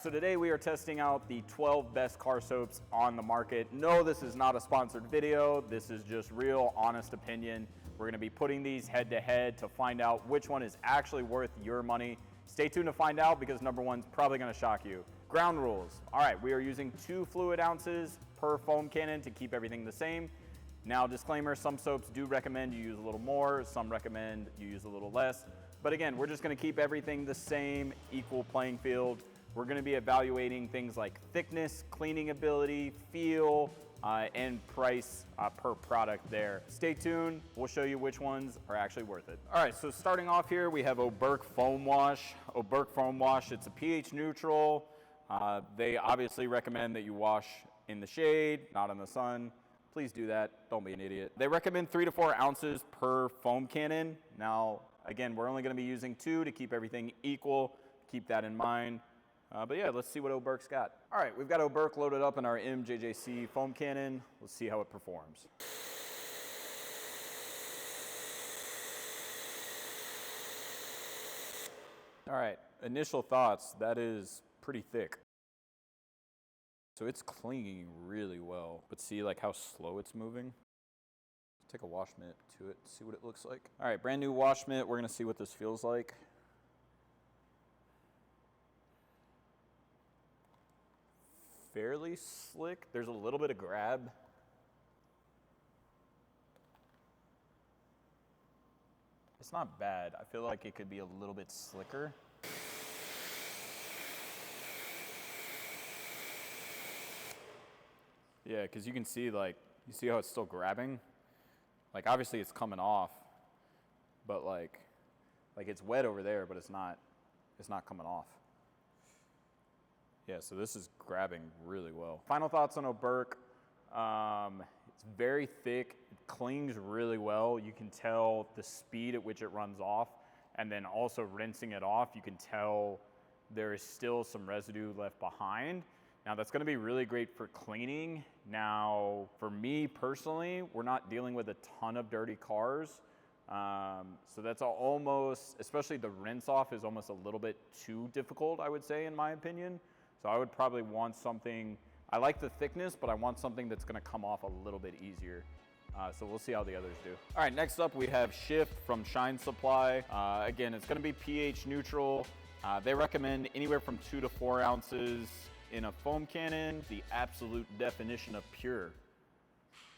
So today we are testing out the 12 best car soaps on the market. No, this is not a sponsored video. This is just real, honest opinion. We're gonna be putting these head to head to find out which one is actually worth your money. Stay tuned to find out because number one's probably gonna shock you. Ground rules. All right, we are using 2 fluid ounces per foam cannon to keep everything the same. Now, disclaimer, some soaps do recommend you use a little more, some recommend you use a little less. But again, we're just gonna keep everything the same, equal playing field. We're gonna be evaluating things like thickness, cleaning ability, feel, and price per product there. Stay tuned, we'll show you which ones are actually worth it. All right, so starting off here, we have OBERK Foam Wash. OBERK Foam Wash, it's a pH neutral. They obviously recommend that you wash in the shade, not in the sun. Please do that, don't be an idiot. They recommend 3 to 4 ounces per foam cannon. Now, again, we're only gonna be using 2 to keep everything equal. Keep that in mind. But yeah, let's see what OBERK's got. All right, we've got OBERK loaded up in our MJJC foam cannon. Let's see how it performs. All right, initial thoughts, that is pretty thick. So it's clinging really well, but see like how slow it's moving? Let's take a wash mitt to it, see what it looks like. All right, brand new wash mitt, we're gonna see what this feels like. Fairly slick. There's a little bit of grab. It's not bad. I feel like it could be a little bit slicker. Yeah, because you can see like, you see how it's still grabbing? Like obviously it's coming off, but like it's wet over there, but it's not coming off. Yeah, so this is grabbing really well. Final thoughts on OBERK. It's very thick, it clings really well. You can tell the speed at which it runs off, and then also rinsing it off, you can tell there is still some residue left behind. Now that's gonna be really great for cleaning. Now, for me personally, we're not dealing with a ton of dirty cars. So that's almost, especially the rinse off is almost a little bit too difficult, I would say, in my opinion. So I would probably want something, I like the thickness, but I want something that's gonna come off a little bit easier. So we'll see how the others do. All right, next up we have Shift from Shine Supply. Again, it's gonna be pH neutral. They recommend anywhere from 2 to 4 ounces in a foam cannon, the absolute definition of pure,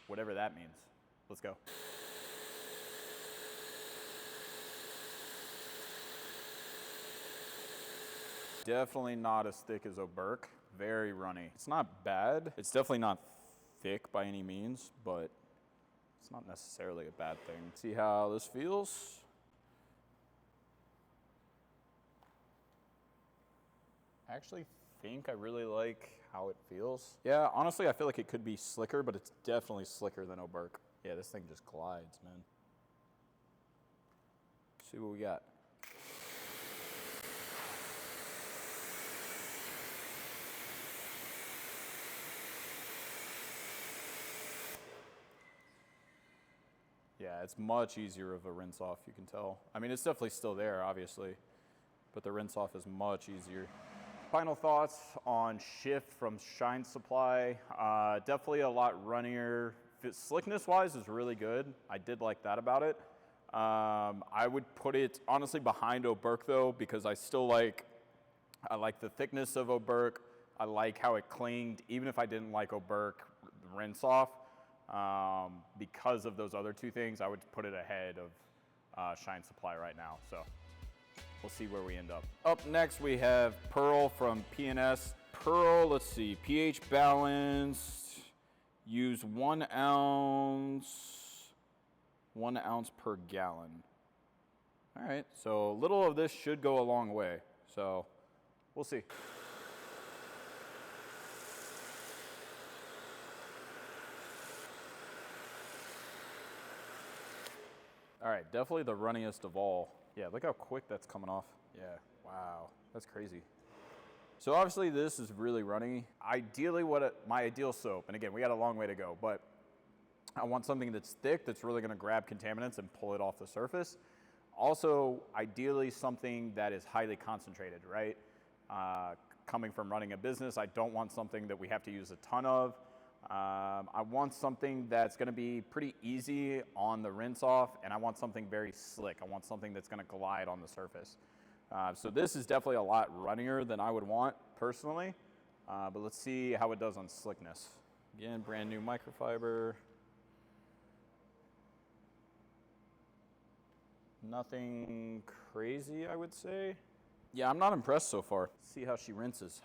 whatever that means. Let's go. Definitely not as thick as OBERK, very runny. It's not bad. It's definitely not thick by any means, but it's not necessarily a bad thing. See how this feels? I actually think I really like how it feels. Yeah, honestly, I feel like it could be slicker, but it's definitely slicker than OBERK. Yeah, this thing just glides, man. Let's see what we got. Yeah, it's much easier of a rinse off, you can tell. I mean, it's definitely still there, obviously, but the rinse off is much easier. Final thoughts on Shift from Shine Supply. Definitely a lot runnier. Slickness wise is really good. I did like that about it. I would put it honestly behind OBERK though, because I like the thickness of OBERK. I like how it clinged, even if I didn't like OBERK rinse off. Because of those other 2 things, I would put it ahead of Shine Supply right now. So we'll see where we end up. Up next, we have Pearl from P&S. Pearl, let's see, pH balanced. Use 1 ounce per gallon. All right, so a little of this should go a long way. So we'll see. All right, definitely the runniest of all. Yeah, look how quick that's coming off. Yeah, wow, that's crazy. So obviously this is really runny. Ideally my ideal soap, and again, we got a long way to go, but I want something that's thick, that's really gonna grab contaminants and pull it off the surface. Also, ideally something that is highly concentrated, right? coming from running a business, I don't want something that we have to use a ton of. I want something that's going to be pretty easy on the rinse off, and I want something very slick. I want something that's going to glide on the surface. So this is definitely a lot runnier than I would want personally, but let's see how it does on slickness. Again, brand new microfiber. Nothing crazy, I would say. Yeah, I'm not impressed so far. Let's see how she rinses.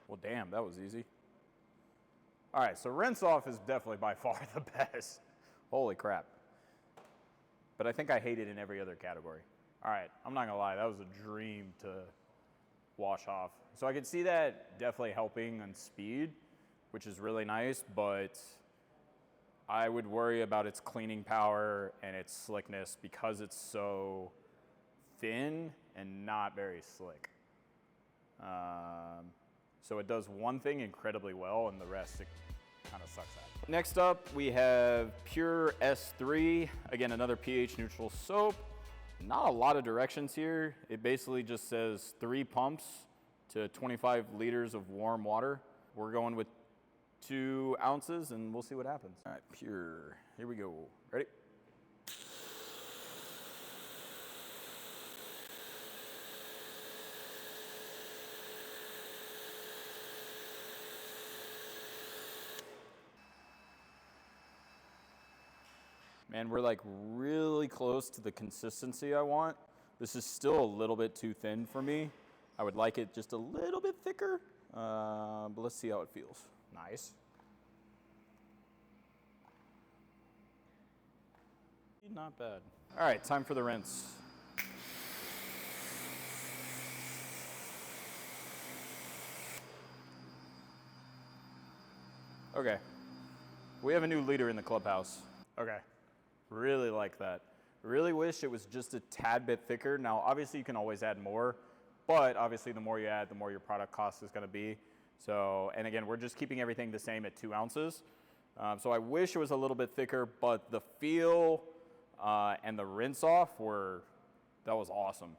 Well, damn, that was easy. All right, so rinse off is definitely by far the best. Holy crap. But I think I hate it in every other category. All right, I'm not gonna lie, that was a dream to wash off. So I could see that definitely helping on speed, which is really nice, but I would worry about its cleaning power and its slickness because it's so thin and not very slick. So it does one thing incredibly well, and the rest it kind of sucks at. Next up, we have Pure S3. Again, another pH neutral soap. Not a lot of directions here. It basically just says 3 pumps to 25 liters of warm water. We're going with 2 ounces, and we'll see what happens. All right, Pure. Here we go. Ready? Man, we're like really close to the consistency I want. This is still a little bit too thin for me. I would like it just a little bit thicker, but let's see how it feels. Nice. Not bad. All right, time for the rinse. Okay, we have a new leader in the clubhouse. Okay. Really like that. Really wish it was just a tad bit thicker. Now, obviously you can always add more, but obviously the more you add, the more your product cost is gonna be. So, and again, we're just keeping everything the same at 2 ounces. So I wish it was a little bit thicker, but the feel and the rinse off that was awesome.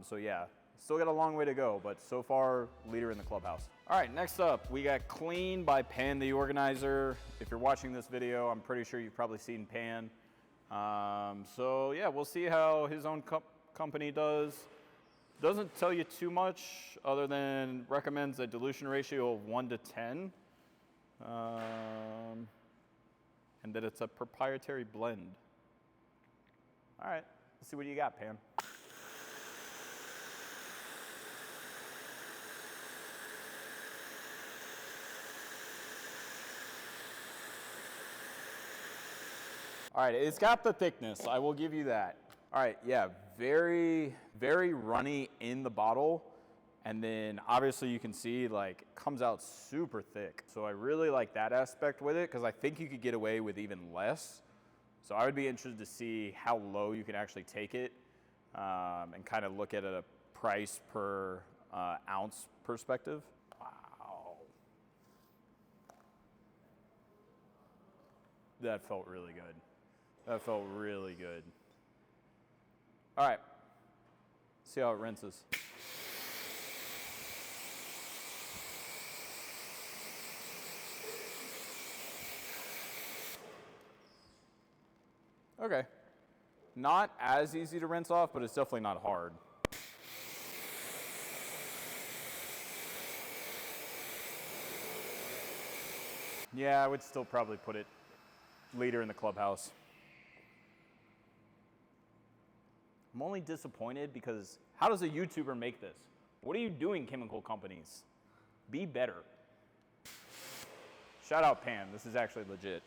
So yeah, still got a long way to go, but so far, leader in the clubhouse. All right, next up, we got Clean by Pan the Organizer. If you're watching this video, I'm pretty sure you've probably seen Pan. So yeah, we'll see how his own company does. Doesn't tell you too much other than recommends a dilution ratio of 1 to 10. And that it's a proprietary blend. All right, let's see what you got, Pan. All right, it's got the thickness, I will give you that. All right, yeah, very, very runny in the bottle. And then obviously you can see like it comes out super thick. So I really like that aspect with it because I think you could get away with even less. So I would be interested to see how low you can actually take it and kind of look at a price per ounce perspective. Wow. That felt really good. That felt really good. All right, see how it rinses. Okay, not as easy to rinse off, but it's definitely not hard. Yeah, I would still probably put it leader in the clubhouse. I'm only disappointed because how does a YouTuber make this? What are you doing, chemical companies? Be better. Shout out Pan, this is actually legit.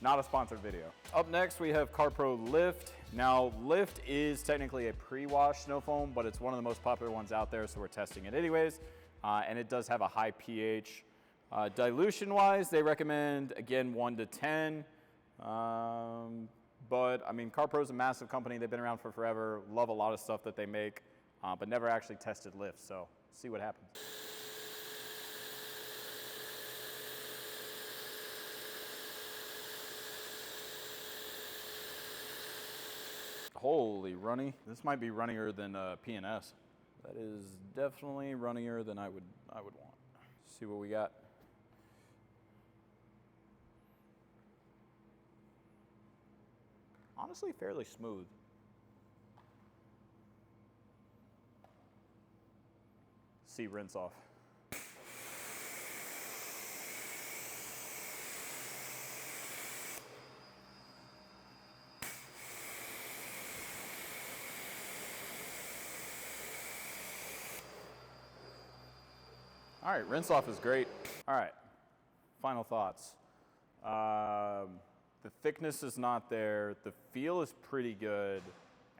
Not a sponsored video. Up next, we have CarPro Lift. Now, Lift is technically a pre-wash snow foam, but it's one of the most popular ones out there, so we're testing it anyways. And it does have a high pH. Dilution-wise, they recommend, again, 1 to 10. But I mean, CarPro is a massive company. They've been around for forever. Love a lot of stuff that they make, but never actually tested Lift. So see what happens. Holy runny. This might be runnier than P&S. That is definitely runnier than I would want. See what we got. Honestly, fairly smooth. See rinse off. All right, rinse off is great. All right, final thoughts. The thickness is not there, the feel is pretty good,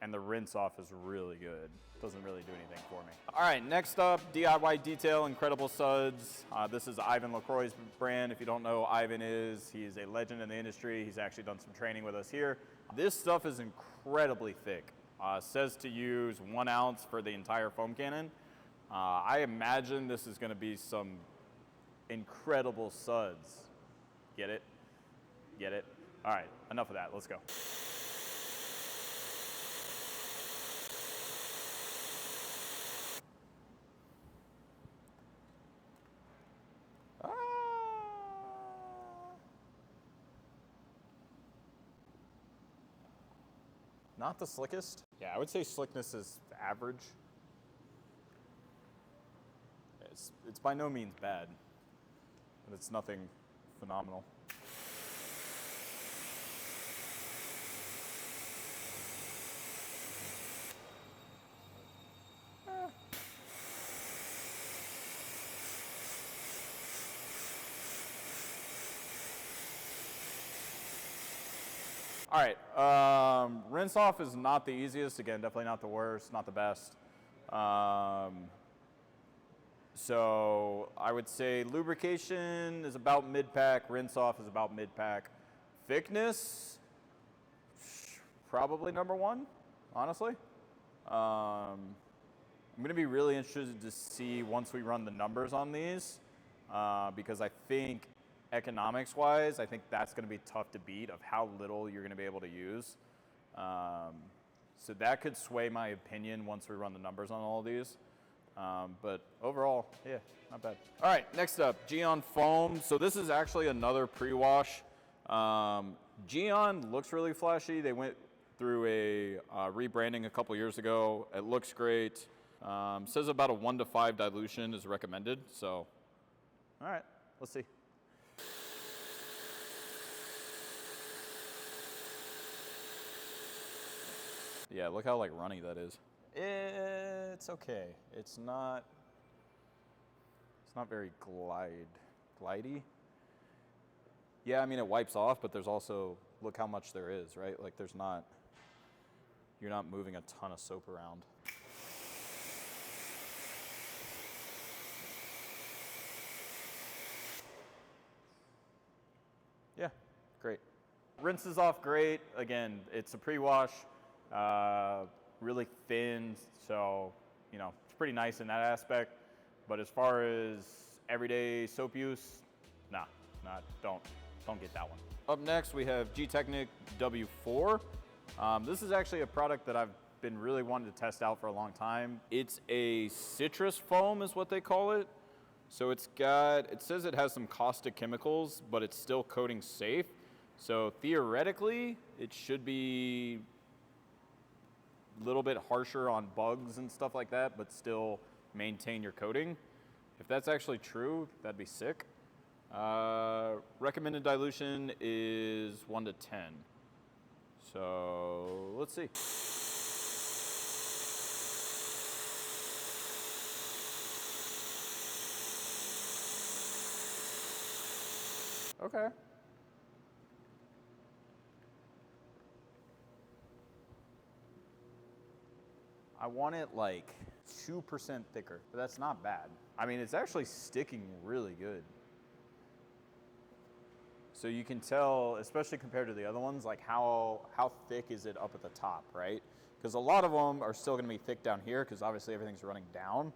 and the rinse off is really good. Doesn't really do anything for me. All right, next up, DIY Detail, Incredible Suds. This is Ivan LaCroix's brand. If you don't know who Ivan is, he's a legend in the industry. He's actually done some training with us here. This stuff is incredibly thick. Says to use 1 ounce for the entire foam cannon. I imagine this is gonna be some incredible suds. Get it? Get it? All right, enough of that, let's go. Not the slickest. Yeah, I would say slickness is average. It's by no means bad, but it's nothing phenomenal. All right, rinse off is not the easiest. Again, definitely not the worst, not the best. So I would say lubrication is about mid-pack, rinse off is about mid-pack. Thickness, probably number 1, honestly. I'm gonna be really interested to see once we run the numbers on these, because I think economics-wise, I think that's gonna be tough to beat of how little you're gonna be able to use. So that could sway my opinion once we run the numbers on all of these. But overall, yeah, not bad. All right, next up, Gtechniq foam. So this is actually another pre-wash. Gtechniq looks really flashy. They went through a rebranding a couple years ago. It looks great. Says about a 1 to 5 dilution is recommended. So, all right, let's see. Yeah, look how like runny that is. It's okay. It's not very glidey. Yeah, I mean it wipes off, but there's also, look how much there is, right? Like there's not, you're not moving a ton of soap around. Yeah, great. Rinses off great. Again, it's a pre-wash. Really thin, so you know it's pretty nice in that aspect. But as far as everyday soap use, don't get that one. Up next we have Gtechniq W4. This is actually a product that I've been really wanting to test out for a long time. It's a citrus foam is what they call it. So it says it has some caustic chemicals, but it's still coating safe. So theoretically, it should be a little bit harsher on bugs and stuff like that, but still maintain your coating. If that's actually true, that'd be sick. Recommended dilution is 1 to 10. So let's see. Okay. I want it like 2% thicker, but that's not bad. I mean, it's actually sticking really good. So you can tell, especially compared to the other ones, like how thick is it up at the top, right? Because a lot of them are still gonna be thick down here because obviously everything's running down.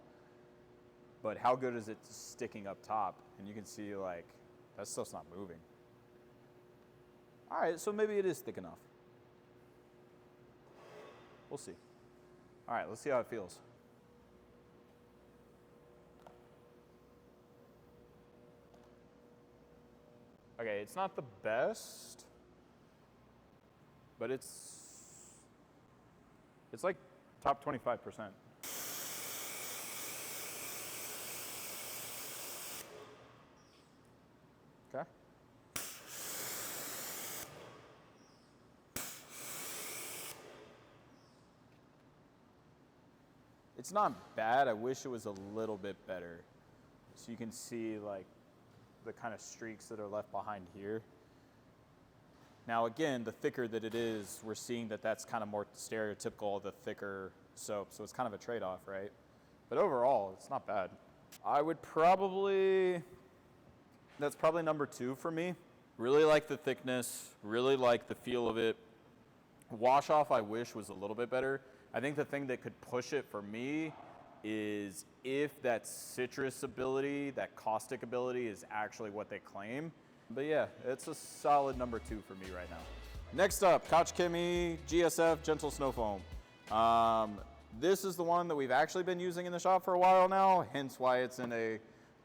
But how good is it sticking up top? And you can see like, that stuff's not moving. All right, so maybe it is thick enough. we'll see. All right, let's see how it feels. Okay, it's not the best, but it's like top 25%. Okay. It's not bad. I wish it was a little bit better. So you can see like the kind of streaks that are left behind here. Now again, the thicker that it is, we're seeing that that's kind of more stereotypical of the thicker soap. So it's kind of a trade-off, right? But overall, it's not bad. I would probably, that's probably number 2 for me. Really like the thickness, really like the feel of it. Wash off I wish was a little bit better. I think the thing that could push it for me is if that citrus ability, that caustic ability is actually what they claim. But yeah, it's a solid number 2 for me right now. Next up, Gtechniq GSF Gentle Snow Foam. This is the one that we've actually been using in the shop for a while now, hence why it's in a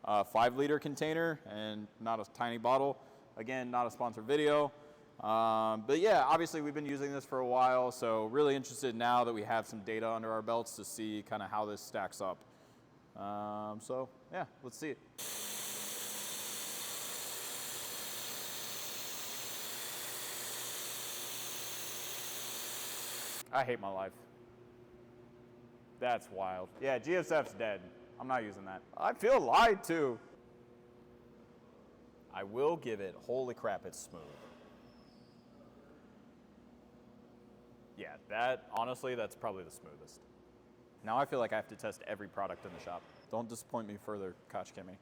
5-liter container and not a tiny bottle. Again, not a sponsored video. But yeah, obviously we've been using this for a while, so really interested now that we have some data under our belts to see kind of how this stacks up. So yeah, let's see it. I hate my life. That's wild. Yeah, GSF's dead. I'm not using that. I feel lied to. I will give it, holy crap, it's smooth. Yeah, that, honestly, that's probably the smoothest. Now I feel like I have to test every product in the shop. Don't disappoint me further, Gtechniq.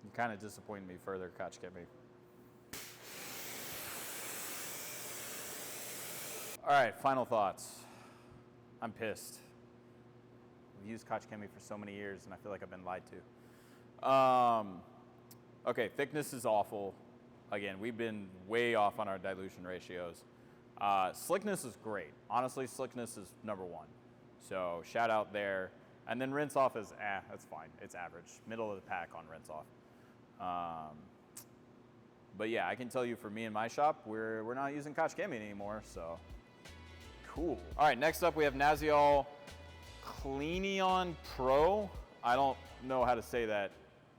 You kind of disappoint me further, Gtechniq. All right, final thoughts. I'm pissed. I've used Gtechniq for so many years and I feel like I've been lied to. Okay, thickness is awful. Again, we've been way off on our dilution ratios. Slickness is great. Honestly, slickness is number 1. So shout out there. And then rinse off is, that's fine. It's average. Middle of the pack on rinse off. But yeah, I can tell you for me in my shop, we're not using Gtechniq anymore, so cool. All right, next up we have Naziol Cleanion Pro. I don't know how to say that.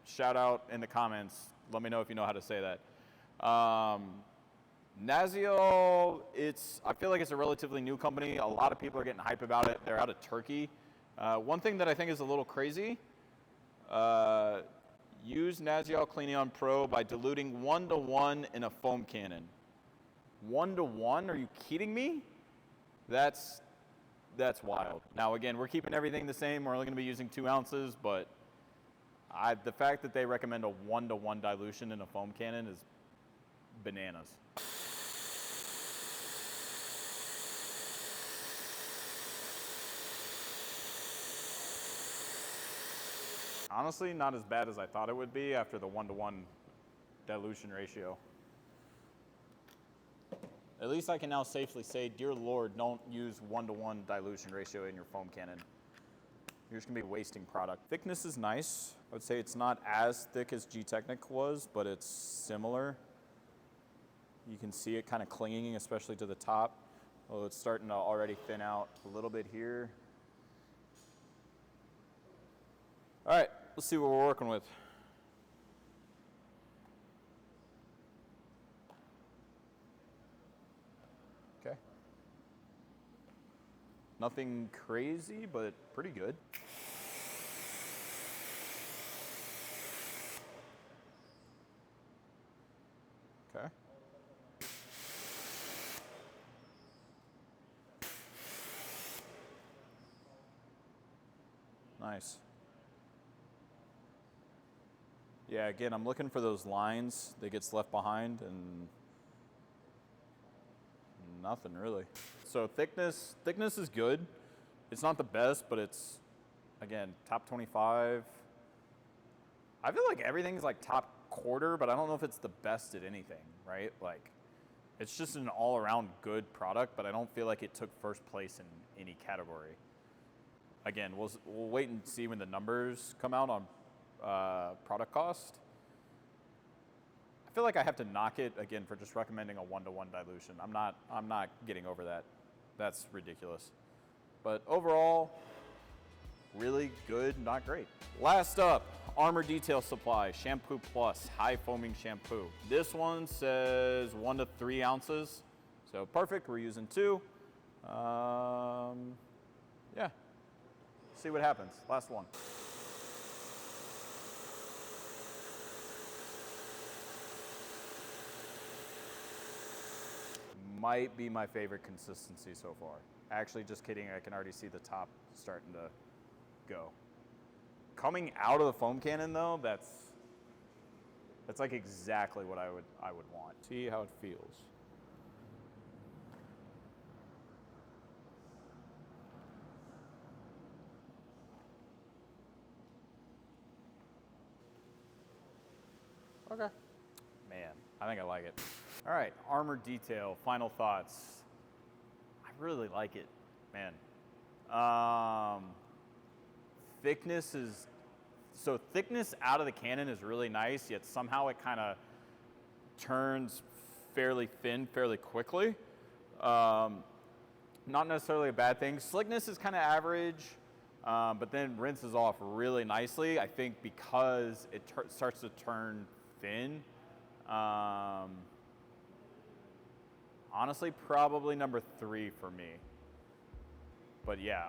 Shout out in the comments. Let me know if you know how to say that. Naziol, I feel like it's a relatively new company. A lot of people are getting hype about it. They're out of Turkey. One thing that I think is a little crazy, use Naziol Cleanion Pro by diluting 1:1 in a foam cannon. 1:1? Are you kidding me? That's wild. Now again, we're keeping everything the same. We're only going to be using 2 ounces, but the fact that they recommend a 1:1 dilution in a foam cannon is bananas. Honestly, not as bad as I thought it would be after the 1:1 dilution ratio. At least I can now safely say, dear Lord, don't use 1:1 dilution ratio in your foam cannon. You're just gonna be wasting product. Thickness is nice. I would say it's not as thick as Gtechniq was, but it's similar. You can see it kind of clinging, especially to the top. Although it's starting to already thin out a little bit here. All right, let's see what we're working with. Okay. Nothing crazy, but pretty good. Okay. Nice. Yeah, again, I'm looking for those lines that gets left behind and nothing really. So thickness is good. It's not the best, but it's, again, top 25. I feel like everything's like top quarter, but I don't know if it's the best at anything, right? Like, it's just an all-around good product, but I don't feel like it took first place in any category. Again, we'll wait and see when the numbers come out on product cost. I feel like I have to knock it again for just recommending a 1-to-1 dilution. I'm not getting over that. That's ridiculous. But overall, really good, not great. Last up, Armour Detail Supply Shampoo Plus High Foaming Shampoo. This one says 1 to 3 ounces. So perfect, we're using 2. Yeah, see what happens. Last one. Might be my favorite consistency so far. Actually, just kidding, I can already see the top starting to go. Coming out of the foam cannon though, that's like exactly what I would want. See how it feels. Okay. Man, I think I like it. All right, Armour Detail, final thoughts. I really like it, man. Thickness out of the cannon is really nice, yet somehow it kind of turns fairly thin fairly quickly. Not necessarily a bad thing. Slickness is kind of average, but then rinses off really nicely. I think because it starts to turn thin. Honestly, probably number 3 for me. But yeah,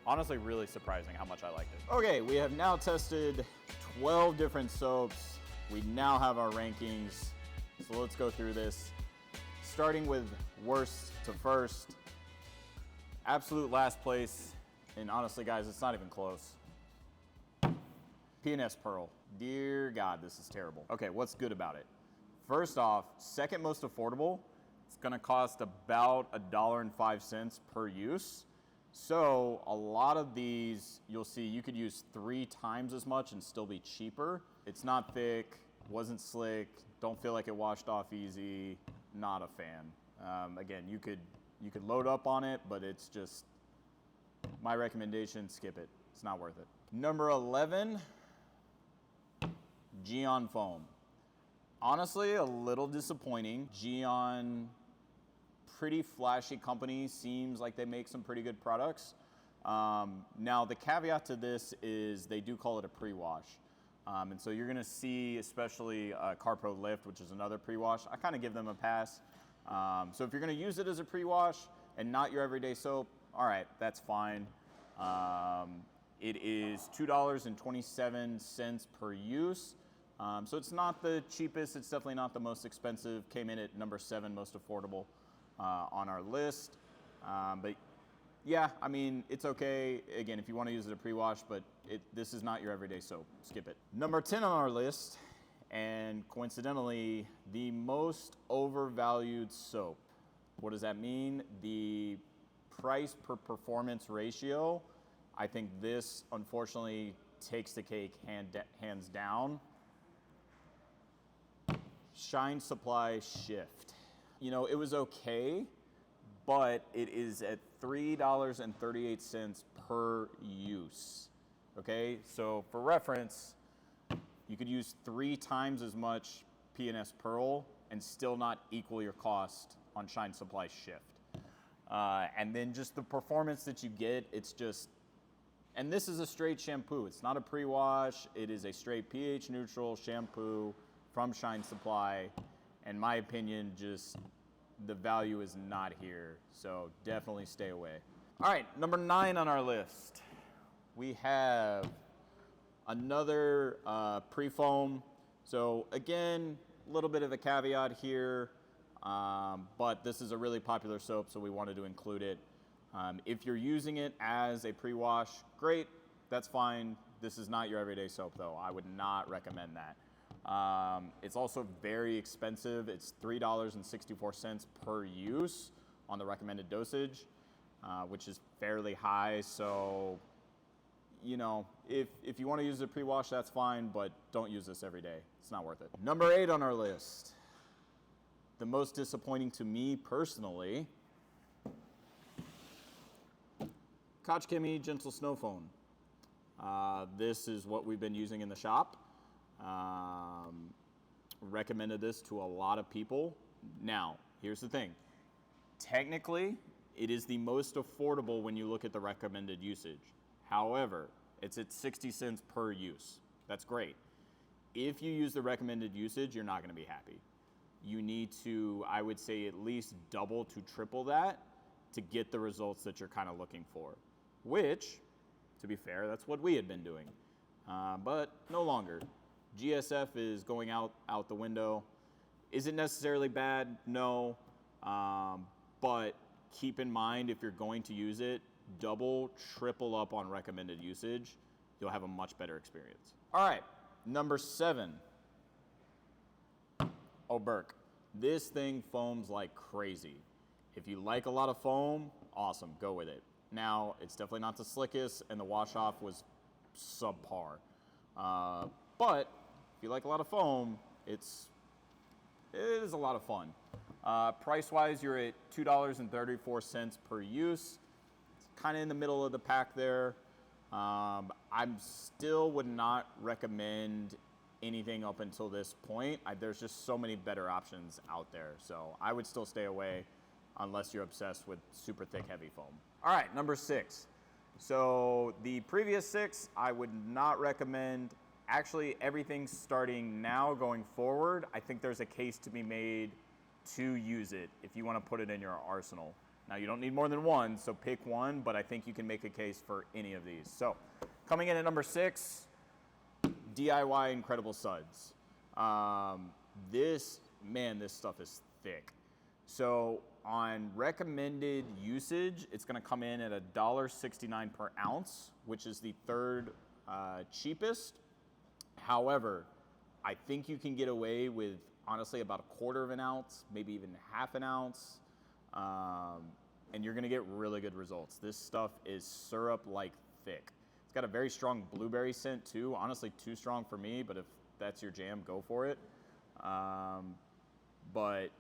honestly really surprising how much I liked it. Okay, we have now tested 12 different soaps. We now have our rankings. So let's go through this. Starting with worst to first. Absolute last place. And honestly, guys, it's not even close. P&S Pearl. Dear God, this is terrible. Okay, what's good about it? First off, second most affordable. It's gonna cost about $1.05 per use. So a lot of these, you'll see you could use 3 times as much and still be cheaper. It's not thick, wasn't slick, don't feel like it washed off easy, not a fan. Again, you could load up on it, but it's just, my recommendation, skip it. It's not worth it. Number 11, Gtechniq Foam. Honestly, a little disappointing. Gtechniq, pretty flashy company, seems like they make some pretty good products. Now, the caveat to this is they do call it a pre-wash. And so you're gonna see, especially CarPro Lift, which is another pre-wash, I kind of give them a pass. So if you're gonna use it as a pre-wash and not your everyday soap, all right, that's fine. It is $2.27 per use. So it's not the cheapest, it's definitely not the most expensive. Came in at number 7 most affordable on our list. But yeah, I mean, it's okay. Again, if you want to use it as a pre-wash, but this is not your everyday soap, skip it. Number 10 on our list, and coincidentally, the most overvalued soap. What does that mean? The price per performance ratio. I think this, unfortunately, takes the cake hands down. Shine Supply Shift. You know, it was okay, but it is at $3.38 per use. Okay, so for reference, you could use 3 times as much P&S Pearl and still not equal your cost on Shine Supply Shift. And then just the performance that you get, it's just, and this is a straight shampoo. It's not a pre-wash. It is a straight pH neutral shampoo from Shine Supply. In my opinion, just the value is not here. So definitely stay away. All right, number 9 on our list. We have another pre-foam. So again, a little bit of a caveat here, but this is a really popular soap, so we wanted to include it. If you're using it as a pre-wash, great, that's fine. This is not your everyday soap though. I would not recommend that. It's also very expensive. It's $3.64 per use on the recommended dosage, which is fairly high. So you know, if you want to use a pre-wash, that's fine, but don't use this every day. It's not worth it. Number 8 on our list, the most disappointing to me personally, Gtechniq Gentle Snow Phone. This is what we've been using in the shop. Recommended this to a lot of people. Now, here's the thing. Technically, it is the most affordable when you look at the recommended usage. However, it's at 60 cents per use. That's great. If you use the recommended usage, you're not going to be happy. You need to, I would say, at least double to triple that to get the results that you're kind of looking for. Which, to be fair, that's what we had been doing. But no longer. GSF is going out the window. Is it necessarily bad? No. But keep in mind, if you're going to use it, double, triple up on recommended usage. You'll have a much better experience. All right, number 7. OBERK. This thing foams like crazy. If you like a lot of foam, awesome, go with it. Now, it's definitely not the slickest, and the wash-off was subpar. But if you like a lot of foam, it is a lot of fun. Price-wise, you're at $2.34 per use. It's kind of in the middle of the pack there. I still would not recommend anything up until this point. There's just so many better options out there. So I would still stay away unless you're obsessed with super thick, heavy foam. All right, number 6. So the previous 6, I would not recommend. Actually, everything starting now going forward, I think there's a case to be made to use it if you want to put it in your arsenal. Now, you don't need more than one, so pick one, but I think you can make a case for any of these. So coming in at number 6, DIY Incredible Suds. This stuff is thick. So on recommended usage, it's going to come in at $1.69 per ounce, which is the 3rd cheapest. However, I think you can get away with, honestly, about 1/4 of an ounce, maybe even 1/2 an ounce, and you're going to get really good results. This stuff is syrup-like thick. It's got a very strong blueberry scent, too. Honestly, too strong for me, but if that's your jam, go for it. But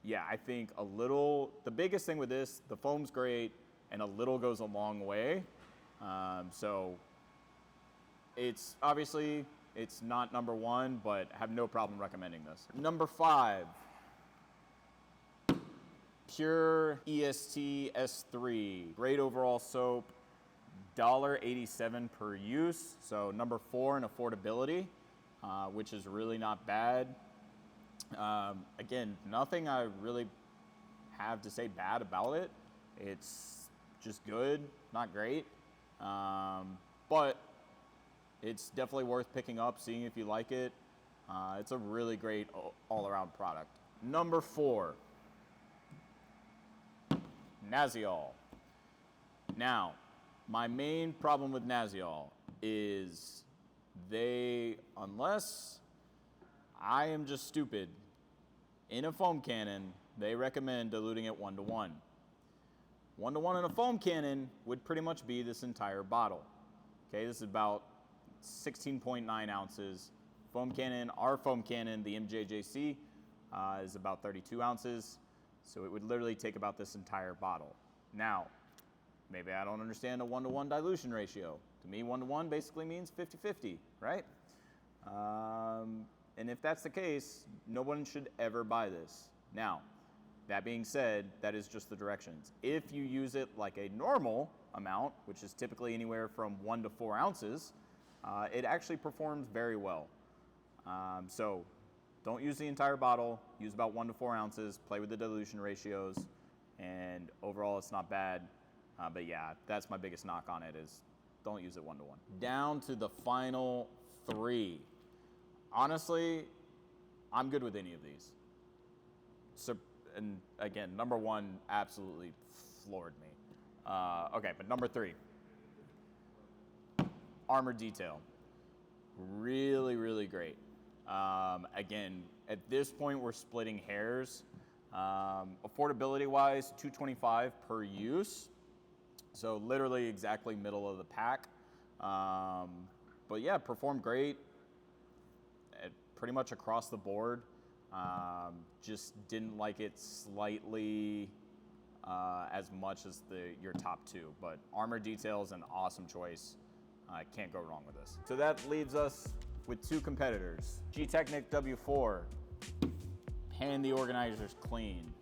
yeah, I think the biggest thing with this, the foam's great, and a little goes a long way. So it's obviously, it's not number 1, but I have no problem recommending this. Number 5, Pure EST S3. Great overall soap, $1.87 per use. So number 4 in affordability, which is really not bad. Again, nothing I really have to say bad about it. It's just good, not great. But it's definitely worth picking up, seeing if you like it. It's a really great all-around product. Number 4, Naziol. Now, my main problem with Naziol is unless I am just stupid, in a foam cannon, they recommend diluting it 1:1. 1:1 in a foam cannon would pretty much be this entire bottle. Okay, this is about 16.9 ounces. Foam cannon, our foam cannon, the MJJC, is about 32 ounces. So it would literally take about this entire bottle. Now, maybe I don't understand a 1:1 dilution ratio. To me, 1:1 basically means 50-50, right? And if that's the case, no one should ever buy this. Now, that being said, that is just the directions. If you use it like a normal amount, which is typically anywhere from 1 to 4 ounces, it actually performs very well. So don't use the entire bottle, use about 1 to 4 ounces, play with the dilution ratios, and overall it's not bad. But yeah, that's my biggest knock on it, is don't use it 1:1. Down to the final 3. Honestly, I'm good with any of these. So, and again, number 1 absolutely floored me. Okay, but number 3, Armour Detail. Really, really great. Again, at this point, we're splitting hairs. Affordability-wise, $2.25 per use. So literally exactly middle of the pack. But yeah, performed great pretty much across the board. Just didn't like it slightly as much as your top two, but Armour detail is an awesome choice. Can't go wrong with this. So that leaves us with two competitors. Gtechniq W4, pan the organizers clean.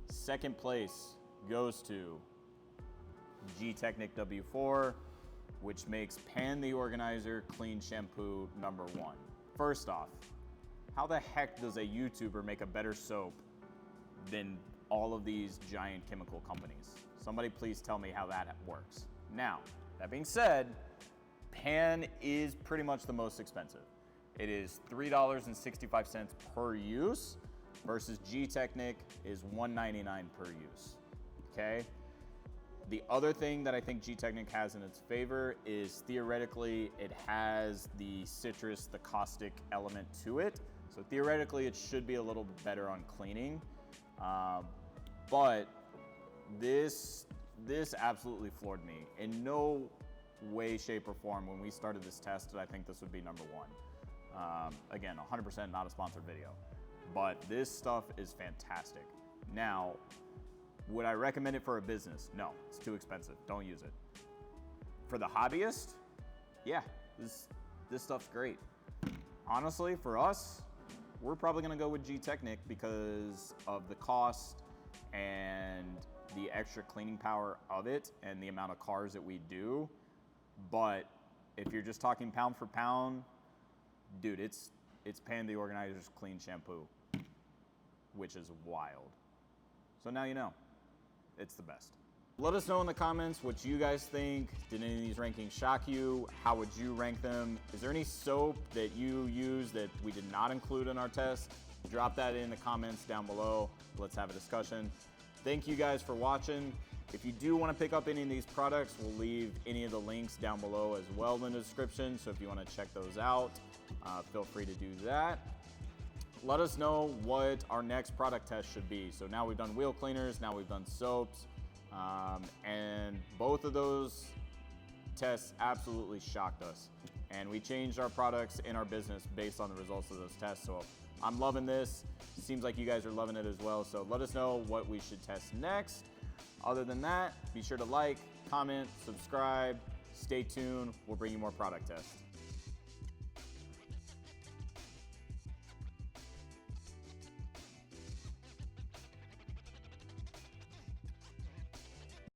Second place goes to Gtechniq W4, which makes pan the organizer clean shampoo #1. First off, how the heck does a YouTuber make a better soap than all of these giant chemical companies? Somebody please tell me how that works. Now, that being said, pan is pretty much the most expensive. It is $3.65 per use versus Gtechniq is $1.99 per use, okay? The other thing that I think Gtechniq has in its favor is theoretically it has the citrus, the caustic element to it. So theoretically it should be a little bit better on cleaning. But this absolutely floored me. In no way, shape, or form when we started this test did I think this would be #1. Again, 100% not a sponsored video. But this stuff is fantastic. Now, would I recommend it for a business? No, it's too expensive. Don't use it. For the hobbyist, yeah, this stuff's great. Honestly, for us, we're probably gonna go with Gtechniq because of the cost and the extra cleaning power of it and the amount of cars that we do. But if you're just talking pound for pound, dude, it's pan the organizer's clean shampoo, which is wild. So now you know. It's the best. Let us know in the comments what you guys think. Did any of these rankings shock you? How would you rank them? Is there any soap that you use that we did not include in our test? Drop that in the comments down below. Let's have a discussion. Thank you guys for watching. If you do want to pick up any of these products, we'll leave any of the links down below as well in the description. So if you want to check those out, feel free to do that. Let us know what our next product test should be. So now we've done wheel cleaners, now we've done soaps, and both of those tests absolutely shocked us. And we changed our products in our business based on the results of those tests. So I'm loving this. Seems like you guys are loving it as well. So let us know what we should test next. Other than that, be sure to like, comment, subscribe, stay tuned. We'll bring you more product tests.